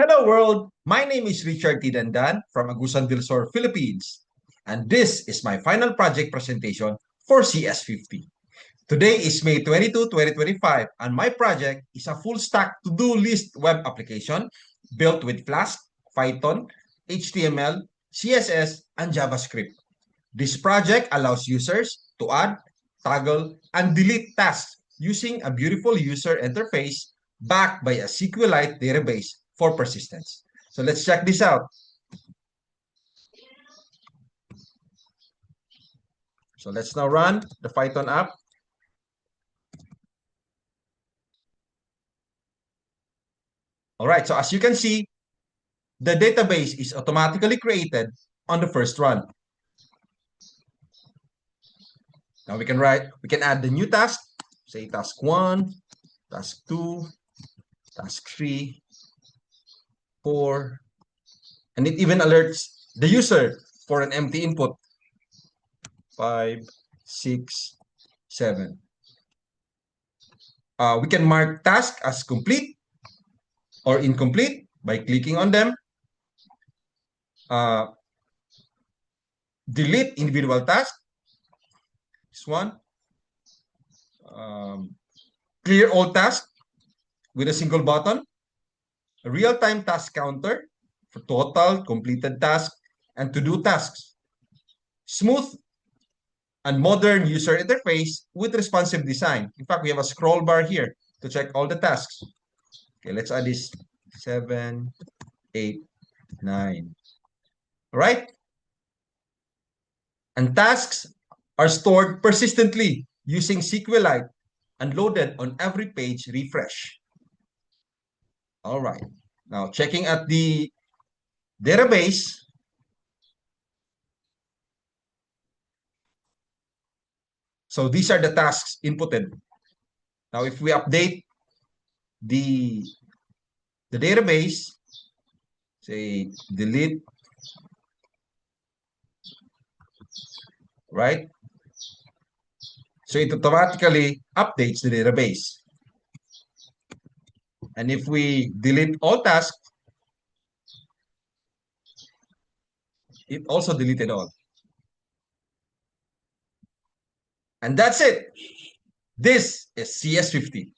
Hello world, my name is Richard Tidandan from Agusan del Sur, Philippines, and this is my final project presentation for CS50. Today is May 22, 2025, and my project is a full stack to-do list web application built with Flask, Python, HTML, CSS, and JavaScript. This project allows users to add, toggle, and delete tasks using a beautiful user interface backed by a SQLite database for persistence. So let's check this out. So let's now run the Python app. All right, so as you can see, the database is automatically created on the first run. Now we can add the new task, say task 1, task 2, task 3, 4, and it even alerts the user for an empty input. 5, 6, 7. We can mark task as complete or incomplete by clicking on them. Delete individual task. This one. Clear all tasks with a single button. A real-time task counter for total completed tasks and to-do tasks. Smooth and modern user interface with responsive design. In fact, we have a scroll bar here to check all the tasks. Okay, let's add this 7, 8, 9. All right? And tasks are stored persistently using SQLite and loaded on every page refresh. All right. Now, checking at the database, so these are the tasks inputted. Now, if we update the database, say delete, right? So it automatically updates the database. And if we delete all tasks, it also deleted all. And that's it. This is CS50.